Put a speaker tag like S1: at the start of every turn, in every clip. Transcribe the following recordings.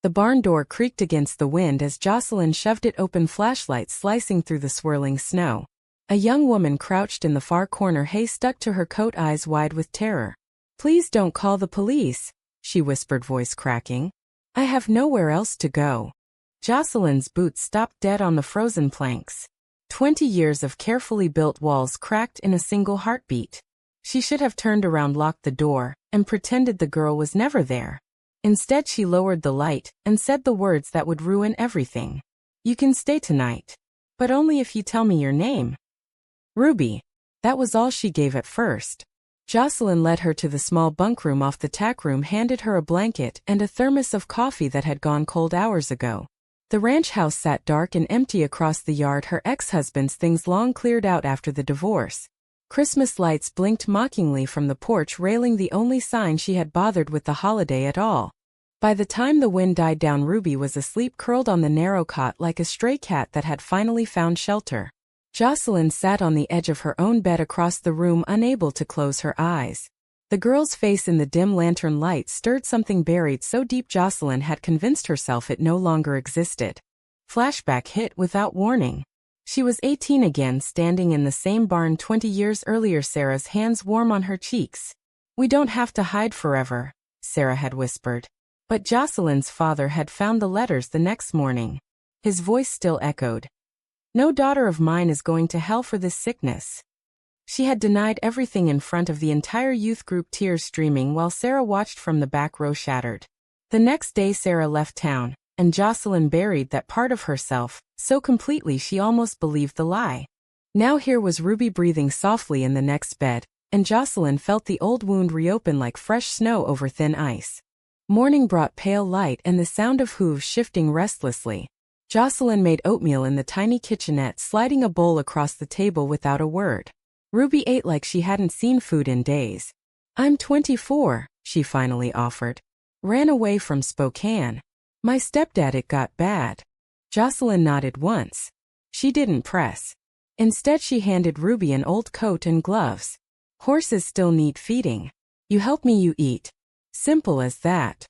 S1: The barn door creaked against the wind as Jocelyn shoved it open, flashlight slicing through the swirling snow. A young woman crouched in the far corner, hay stuck to her coat, eyes wide with terror. "Please don't call the police," she whispered, voice cracking. "I have nowhere else to go." Jocelyn's boots stopped dead on the frozen planks. 20 years of carefully built walls cracked in a single heartbeat. She should have turned around, locked the door, and pretended the girl was never there. Instead, she lowered the light and said the words that would ruin everything. "You can stay tonight. But only if you tell me your name." "Ruby." That was all she gave at first. Jocelyn led her to the small bunk room off the tack room, handed her a blanket and a thermos of coffee that had gone cold hours ago. The ranch house sat dark and empty across the yard, her ex-husband's things long cleared out after the divorce. Christmas lights blinked mockingly from the porch railing, the only sign she had bothered with the holiday at all. By the time the wind died down, Ruby was asleep, curled on the narrow cot like a stray cat that had finally found shelter. Jocelyn sat on the edge of her own bed across the room, unable to close her eyes. The girl's face in the dim lantern light stirred something buried so deep Jocelyn had convinced herself it no longer existed. Flashback hit without warning. She was 18 again, standing in the same barn 20 years earlier, Sarah's hands warm on her cheeks. "We don't have to hide forever," Sarah had whispered. But Jocelyn's father had found the letters the next morning. His voice still echoed. "No daughter of mine is going to hell for this sickness." She had denied everything in front of the entire youth group, tears streaming while Sarah watched from the back row, shattered. The next day Sarah left town, and Jocelyn buried that part of herself so completely she almost believed the lie. Now here was Ruby breathing softly in the next bed, and Jocelyn felt the old wound reopen like fresh snow over thin ice. Morning brought pale light and the sound of hooves shifting restlessly. Jocelyn made oatmeal in the tiny kitchenette, sliding a bowl across the table without a word. Ruby ate like she hadn't seen food in days. "I'm 24, she finally offered. "Ran away from Spokane. My stepdad, it got bad." Jocelyn nodded once. She didn't press. Instead, she handed Ruby an old coat and gloves. "Horses still need feeding. You help me, you eat." Simple as that.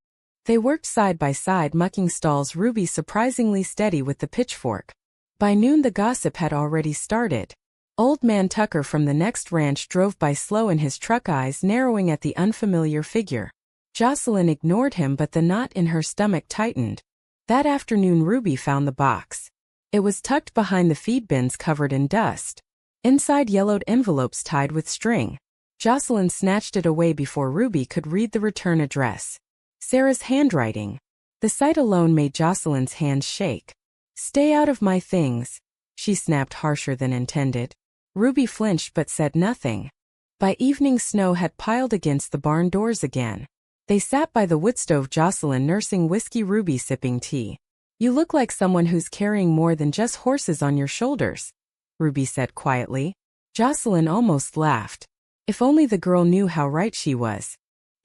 S1: They worked side by side, mucking stalls, Ruby surprisingly steady with the pitchfork. By noon the gossip had already started. Old man Tucker from the next ranch drove by, slow in his truck, eyes narrowing at the unfamiliar figure. Jocelyn ignored him, but the knot in her stomach tightened. That afternoon Ruby found the box. It was tucked behind the feed bins, covered in dust. Inside, yellowed envelopes tied with string. Jocelyn snatched it away before Ruby could read the return address. Sarah's handwriting. The sight alone made Jocelyn's hands shake. "Stay out of my things," she snapped, harsher than intended. Ruby flinched but said nothing. By evening, snow had piled against the barn doors again. They sat by the woodstove, Jocelyn nursing whiskey, Ruby sipping tea. "You look like someone who's carrying more than just horses on your shoulders," Ruby said quietly. Jocelyn almost laughed. If only the girl knew how right she was.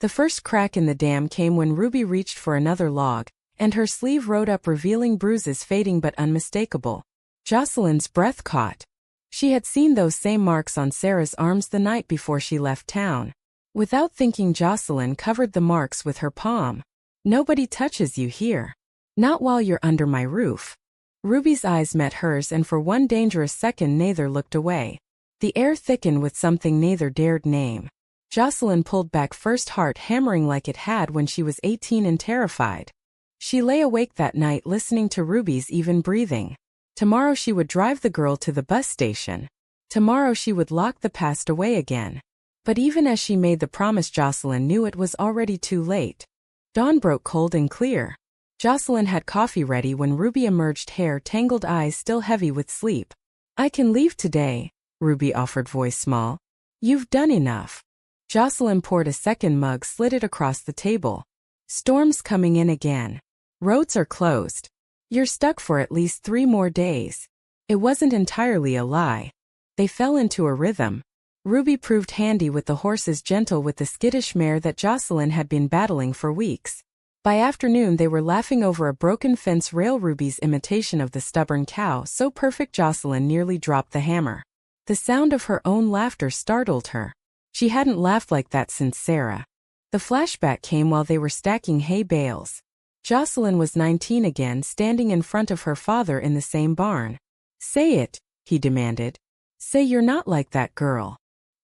S1: The first crack in the dam came when Ruby reached for another log, and her sleeve rode up, revealing bruises fading but unmistakable. Jocelyn's breath caught. She had seen those same marks on Sarah's arms the night before she left town. Without thinking, Jocelyn covered the marks with her palm. "Nobody touches you here. Not while you're under my roof." Ruby's eyes met hers, and for one dangerous second neither looked away. The air thickened with something neither dared name. Jocelyn pulled back, first heart hammering like it had when she was 18 and terrified. She lay awake that night listening to Ruby's even breathing. Tomorrow she would drive the girl to the bus station. Tomorrow she would lock the past away again. But even as she made the promise, Jocelyn knew it was already too late. Dawn broke cold and clear. Jocelyn had coffee ready when Ruby emerged, hair tangled, eyes still heavy with sleep. "I can leave today," Ruby offered, voice small. "You've done enough." Jocelyn poured a second mug, slid it across the table. "Storm's coming in again. Roads are closed. You're stuck for at least 3 more days." It wasn't entirely a lie. They fell into a rhythm. Ruby proved handy with the horses, gentle with the skittish mare that Jocelyn had been battling for weeks. By afternoon they were laughing over a broken fence rail, Ruby's imitation of the stubborn cow so perfect Jocelyn nearly dropped the hammer. The sound of her own laughter startled her. She hadn't laughed like that since Sarah. The flashback came while they were stacking hay bales. Jocelyn was 19 again, standing in front of her father in the same barn. "Say it," he demanded. "Say you're not like that girl."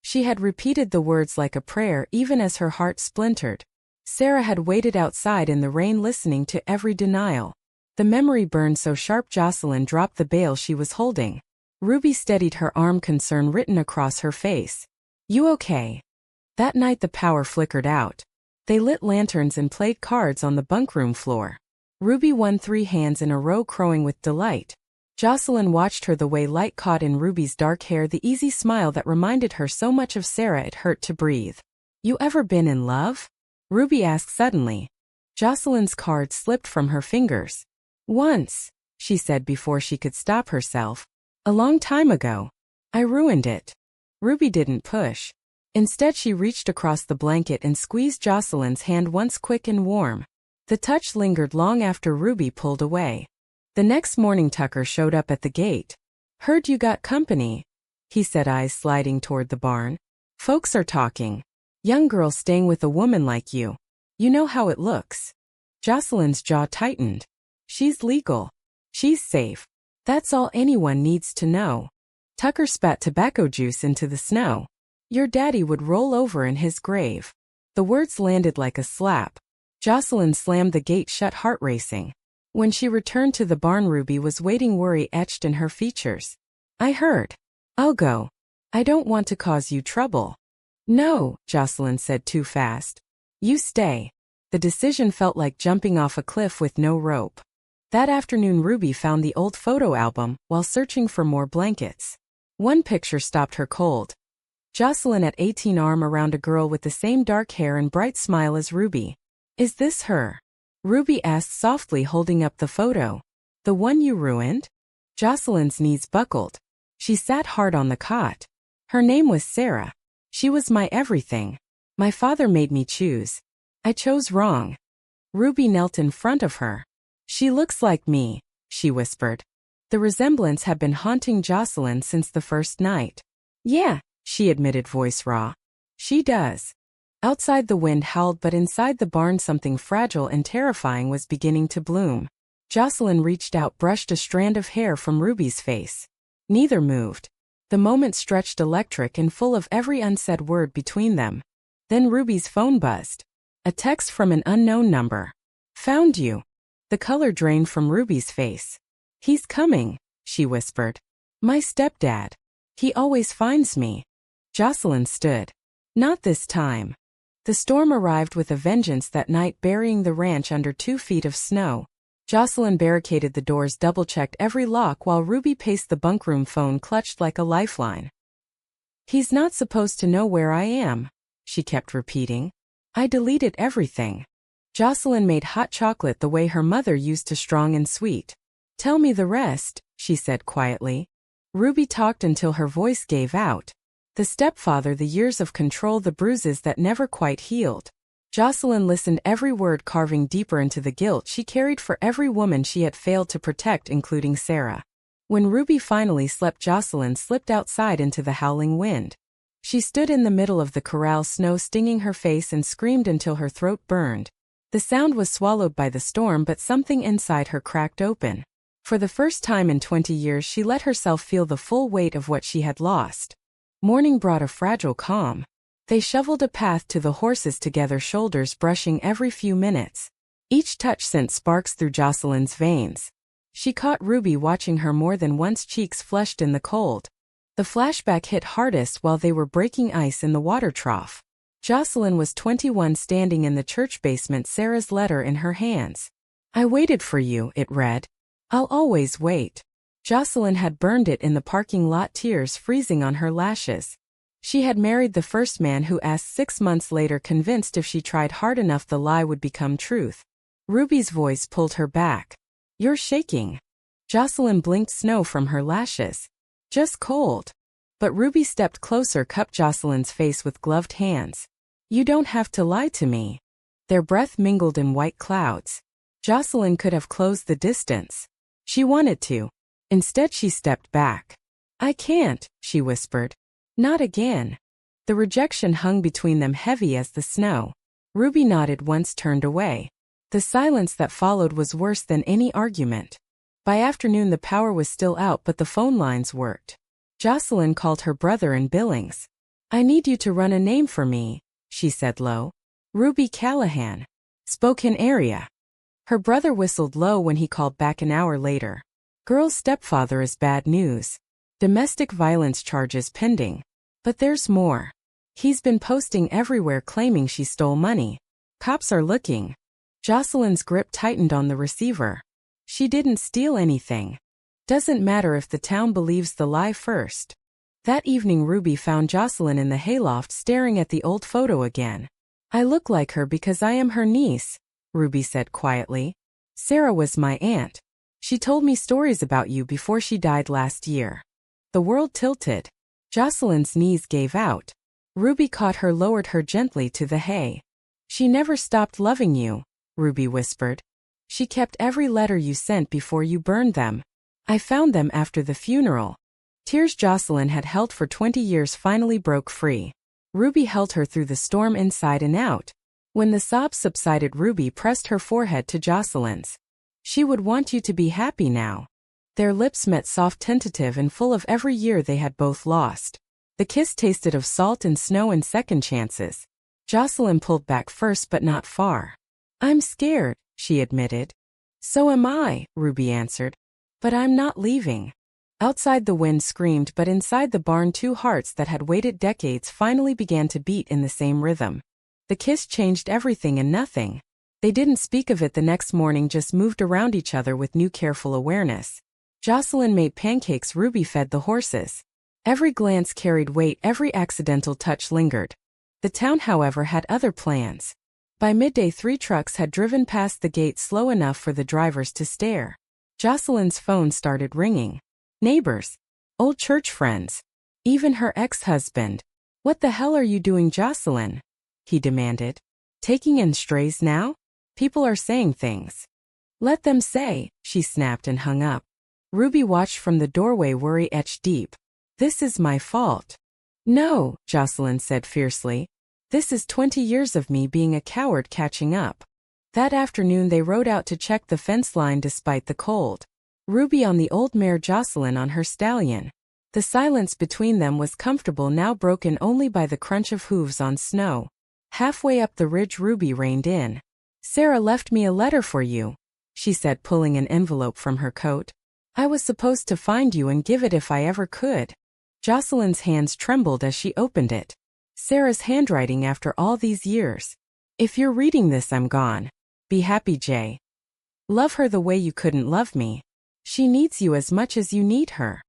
S1: She had repeated the words like a prayer even as her heart splintered. Sarah had waited outside in the rain listening to every denial. The memory burned so sharp Jocelyn dropped the bale she was holding. Ruby steadied her arm, concern written across her face. "You okay?" That night the power flickered out. They lit lanterns and played cards on the bunkroom floor. Ruby won 3 hands in a row, crowing with delight. Jocelyn watched her, the way light caught in Ruby's dark hair, the easy smile that reminded her so much of Sarah it hurt to breathe. "You ever been in love?" Ruby asked suddenly. Jocelyn's card slipped from her fingers. "Once," she said before she could stop herself. "A long time ago. I ruined it." Ruby didn't push. Instead, she reached across the blanket and squeezed Jocelyn's hand once, quick and warm. The touch lingered long after Ruby pulled away. The next morning Tucker showed up at the gate. "Heard you got company," he said, eyes sliding toward the barn. "Folks are talking. Young girl staying with a woman like you. You know how it looks." Jocelyn's jaw tightened. "She's legal. She's safe. That's all anyone needs to know." Tucker spat tobacco juice into the snow. "Your daddy would roll over in his grave." The words landed like a slap. Jocelyn slammed the gate shut, heart racing. When she returned to the barn, Ruby was waiting, worry etched in her features. "I heard. I'll go. I don't want to cause you trouble." "No," Jocelyn said too fast. "You stay." The decision felt like jumping off a cliff with no rope. That afternoon Ruby found the old photo album while searching for more blankets. One picture stopped her cold. Jocelyn at 18, arm around a girl with the same dark hair and bright smile as Ruby. "Is this her?" Ruby asked softly, holding up the photo. "The one you ruined?" Jocelyn's knees buckled. She sat hard on the cot. "Her name was Sarah. She was my everything. My father made me choose. I chose wrong." Ruby knelt in front of her. "She looks like me," she whispered. The resemblance had been haunting Jocelyn since the first night. "Yeah," she admitted, voice raw. "She does." Outside the wind howled, but inside the barn something fragile and terrifying was beginning to bloom. Jocelyn reached out, brushed a strand of hair from Ruby's face. Neither moved. The moment stretched, electric and full of every unsaid word between them. Then Ruby's phone buzzed. A text from an unknown number. "Found you." The color drained from Ruby's face. "He's coming," she whispered. "My stepdad. He always finds me." Jocelyn stood. Not this time. The storm arrived with a vengeance that night, burying the ranch under 2 feet of snow. Jocelyn barricaded the doors, double-checked every lock, while Ruby paced the bunkroom, phone clutched like a lifeline. "He's not supposed to know where I am," she kept repeating. "I deleted everything." Jocelyn made hot chocolate the way her mother used to, strong and sweet. "Tell me the rest," she said quietly. Ruby talked until her voice gave out. The stepfather, the years of control, the bruises that never quite healed. Jocelyn listened, every word carving deeper into the guilt she carried for every woman she had failed to protect, including Sarah. When Ruby finally slept, Jocelyn slipped outside into the howling wind. She stood in the middle of the corral, snow stinging her face, and screamed until her throat burned. The sound was swallowed by the storm, but something inside her cracked open. For the first time in 20 years, she let herself feel the full weight of what she had lost. Morning brought a fragile calm. They shoveled a path to the horses together, shoulders brushing every few minutes. Each touch sent sparks through Jocelyn's veins. She caught Ruby watching her more than once, cheeks flushed in the cold. The flashback hit hardest while they were breaking ice in the water trough. Jocelyn was 21, standing in the church basement, Sarah's letter in her hands. "I waited for you," it read. "I'll always wait." Jocelyn had burned it in the parking lot, tears freezing on her lashes. She had married the first man who asked 6 months later, convinced if she tried hard enough the lie would become truth. Ruby's voice pulled her back. "You're shaking." Jocelyn blinked, snow from her lashes. "Just cold." But Ruby stepped closer, cupped Jocelyn's face with gloved hands. "You don't have to lie to me." Their breath mingled in white clouds. Jocelyn could have closed the distance. She wanted to. Instead, she stepped back. "I can't," she whispered. "Not again." The rejection hung between them, heavy as the snow. Ruby nodded once, turned away. The silence that followed was worse than any argument. By afternoon the power was still out but the phone lines worked. Jocelyn called her brother in Billings. "I need you to run a name for me," she said low. "Ruby Callahan. Spokane area." Her brother whistled low when he called back an hour later. "Girl's stepfather is bad news. Domestic violence charges pending. But there's more. He's been posting everywhere claiming she stole money. Cops are looking." Jocelyn's grip tightened on the receiver. "She didn't steal anything. Doesn't matter if the town believes the lie first." That evening Ruby found Jocelyn in the hayloft staring at the old photo again. "I look like her because I am her niece," Ruby said quietly. "Sarah was my aunt. She told me stories about you before she died last year." The world tilted. Jocelyn's knees gave out. Ruby caught her, lowered her gently to the hay. "She never stopped loving you," Ruby whispered. "She kept every letter you sent before you burned them. I found them after the funeral." Tears Jocelyn had held for 20 years finally broke free. Ruby held her through the storm inside and out. When the sobs subsided, Ruby pressed her forehead to Jocelyn's. "She would want you to be happy now." Their lips met, soft, tentative, and full of every year they had both lost. The kiss tasted of salt and snow and second chances. Jocelyn pulled back first but not far. "I'm scared," she admitted. "So am I," Ruby answered. "But I'm not leaving." Outside the wind screamed, but inside the barn 2 hearts that had waited decades finally began to beat in the same rhythm. The kiss changed everything and nothing. They didn't speak of it the next morning, just moved around each other with new careful awareness. Jocelyn made pancakes, Ruby fed the horses. Every glance carried weight, every accidental touch lingered. The town, however, had other plans. By midday 3 trucks had driven past the gate slow enough for the drivers to stare. Jocelyn's phone started ringing. Neighbors. Old church friends. Even her ex-husband. "What the hell are you doing, Jocelyn?" he demanded. "Taking in strays now? People are saying things." "Let them say," she snapped and hung up. Ruby watched from the doorway, worry etched deep. "This is my fault." "No," Jocelyn said fiercely. "This is 20 years of me being a coward catching up." That afternoon they rode out to check the fence line despite the cold. Ruby on the old mare, Jocelyn on her stallion. The silence between them was comfortable, now broken only by the crunch of hooves on snow. Halfway up the ridge Ruby reined in. "Sarah left me a letter for you," she said, pulling an envelope from her coat. "I was supposed to find you and give it if I ever could." Jocelyn's hands trembled as she opened it. Sarah's handwriting after all these years. "If you're reading this, I'm gone. Be happy, Jay. Love her the way you couldn't love me. She needs you as much as you need her."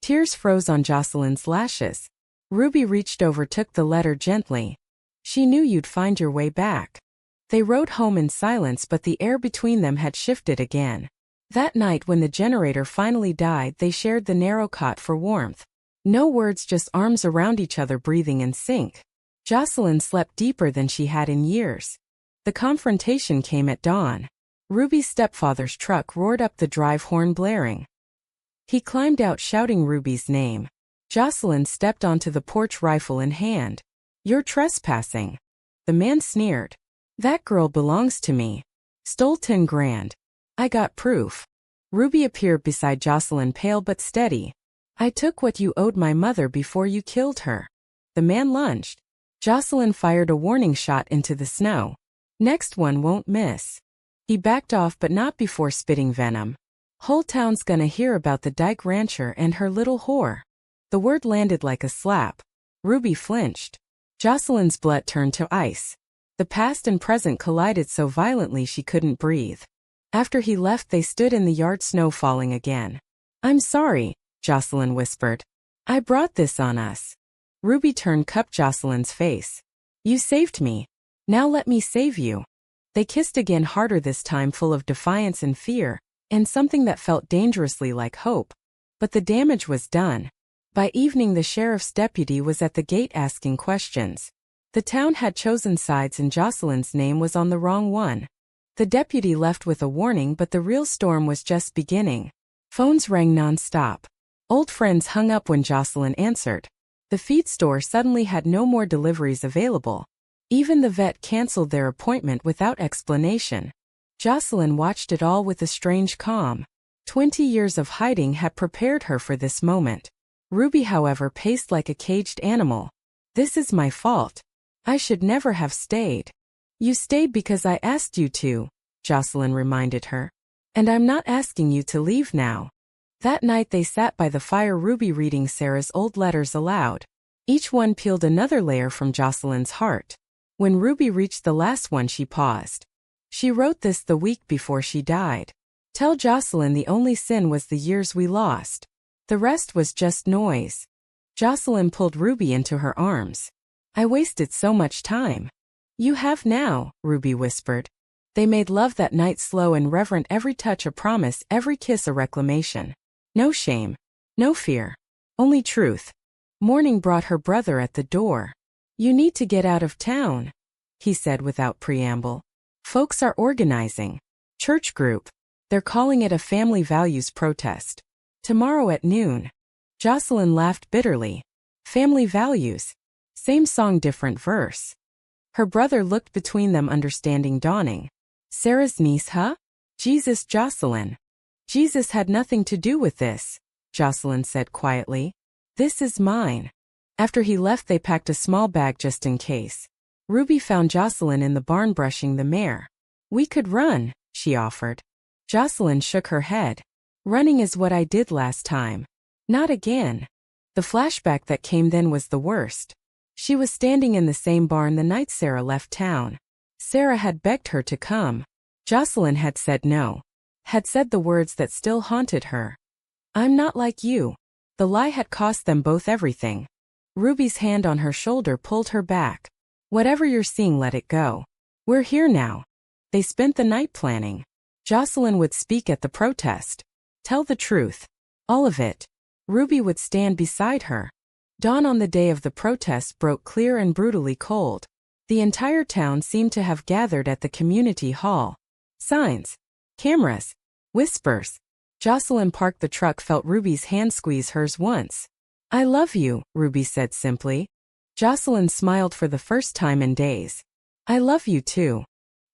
S1: Tears froze on Jocelyn's lashes. Ruby reached over, took the letter gently. "She knew you'd find your way back." They rode home in silence, but the air between them had shifted again. That night when the generator finally died, they shared the narrow cot for warmth. No words, just arms around each other, breathing in sync. Jocelyn slept deeper than she had in years. The confrontation came at dawn. Ruby's stepfather's truck roared up the drive, horn blaring. He climbed out, shouting Ruby's name. Jocelyn stepped onto the porch, rifle in hand. "You're trespassing." The man sneered. "That girl belongs to me. Stole 10 grand. I got proof." Ruby appeared beside Jocelyn, pale but steady. "I took what you owed my mother before you killed her." The man lunged. Jocelyn fired a warning shot into the snow. "Next one won't miss." He backed off, but not before spitting venom. "Whole town's gonna hear about the dyke rancher and her little whore." The word landed like a slap. Ruby flinched. Jocelyn's blood turned to ice. The past and present collided so violently she couldn't breathe. After he left, they stood in the yard, snow falling again. "I'm sorry," Jocelyn whispered. "I brought this on us." Ruby turned, cupped Jocelyn's face. "You saved me. Now let me save you." They kissed again, harder this time, full of defiance and fear, and something that felt dangerously like hope. But the damage was done. By evening the sheriff's deputy was at the gate asking questions. The town had chosen sides and Jocelyn's name was on the wrong one. The deputy left with a warning, but the real storm was just beginning. Phones rang non-stop. Old friends hung up when Jocelyn answered. The feed store suddenly had no more deliveries available. Even the vet canceled their appointment without explanation. Jocelyn watched it all with a strange calm. 20 years of hiding had prepared her for this moment. Ruby, however, paced like a caged animal. This is my fault. I should never have stayed. You stayed because I asked you to, Jocelyn reminded her. And I'm not asking you to leave now. That night they sat by the fire, Ruby reading Sarah's old letters aloud. Each one peeled another layer from Jocelyn's heart. When Ruby reached the last one, she paused. She wrote this the week before she died. Tell Jocelyn the only sin was the years we lost. The rest was just noise. Jocelyn pulled Ruby into her arms. I wasted so much time. You have now, Ruby whispered. They made love that night, slow and reverent, every touch a promise, every kiss a reclamation. No shame, no fear, only truth. Morning brought her brother at the door. You need to get out of town, he said without preamble. Folks are organizing. Church group. They're calling it a family values protest. Tomorrow at noon. Jocelyn laughed bitterly. Family values. Same song, different verse. Her brother looked between them, understanding dawning. Sarah's niece, huh? Jesus, Jocelyn. Jesus had nothing to do with this, Jocelyn said quietly. This is mine. After he left, they packed a small bag just in case. Ruby found Jocelyn in the barn brushing the mare. We could run, she offered. Jocelyn shook her head. Running is what I did last time. Not again. The flashback that came then was the worst. She was standing in the same barn the night Sarah left town. Sarah had begged her to come. Jocelyn had said no. Had said the words that still haunted her. I'm not like you. The lie had cost them both everything. Ruby's hand on her shoulder pulled her back. Whatever you're seeing, let it go. We're here now. They spent the night planning. Jocelyn would speak at the protest. Tell the truth. All of it. Ruby would stand beside her. Dawn on the day of the protest broke clear and brutally cold. The entire town seemed to have gathered at the community hall. Signs. Cameras. Whispers. Jocelyn parked the truck, felt Ruby's hand squeeze hers once. I love you, Ruby said simply. Jocelyn smiled for the first time in days. I love you too.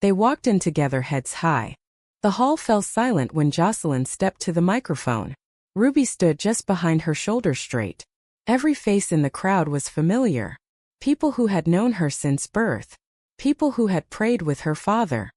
S1: They walked in together, heads high. The hall fell silent when Jocelyn stepped to the microphone. Ruby stood just behind her, shoulders straight. Every face in the crowd was familiar. People who had known her since birth. People who had prayed with her father.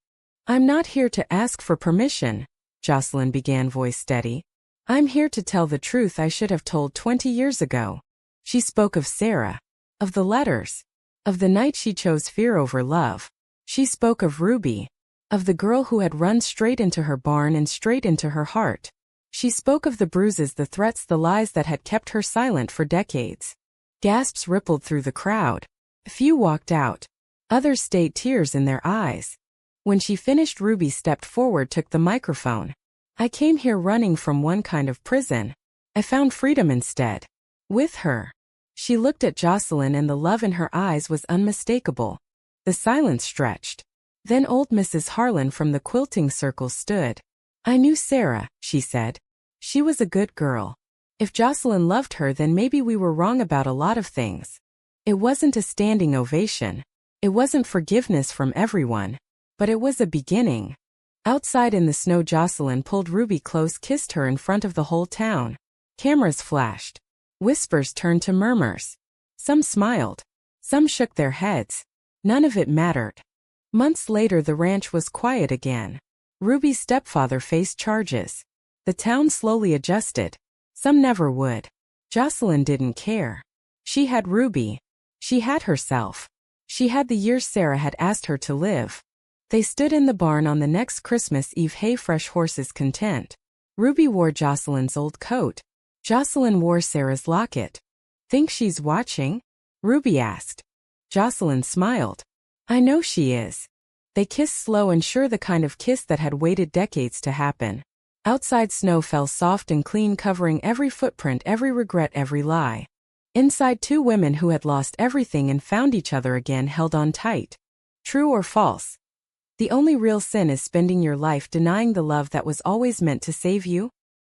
S1: I'm not here to ask for permission, Jocelyn began, voice steady. I'm here to tell the truth I should have told 20 years ago. She spoke of Sarah. Of the letters. Of the night she chose fear over love. She spoke of Ruby. Of the girl who had run straight into her barn and straight into her heart. She spoke of the bruises, the threats, the lies that had kept her silent for decades. Gasps rippled through the crowd. A few walked out. Others stayed, tears in their eyes. When she finished, Ruby stepped forward, took the microphone. I came here running from one kind of prison. I found freedom instead. With her. She looked at Jocelyn and the love in her eyes was unmistakable. The silence stretched. Then old Mrs. Harlan from the quilting circle stood. I knew Sarah, she said. She was a good girl. If Jocelyn loved her, then maybe we were wrong about a lot of things. It wasn't a standing ovation. It wasn't forgiveness from everyone. But it was a beginning. Outside in the snow, Jocelyn pulled Ruby close, kissed her in front of the whole town. Cameras flashed. Whispers turned to murmurs. Some smiled. Some shook their heads. None of it mattered. Months later, the ranch was quiet again. Ruby's stepfather faced charges. The town slowly adjusted. Some never would. Jocelyn didn't care. She had Ruby. She had herself. She had the years Sarah had asked her to live. They stood in the barn on the next Christmas Eve, hay, fresh horses, content. Ruby wore Jocelyn's old coat. Jocelyn wore Sarah's locket. Think she's watching? Ruby asked. Jocelyn smiled. I know she is. They kissed slow and sure, the kind of kiss that had waited decades to happen. Outside, snow fell soft and clean, covering every footprint, every regret, every lie. Inside, two women who had lost everything and found each other again held on tight. True or false? The only real sin is spending your life denying the love that was always meant to save you.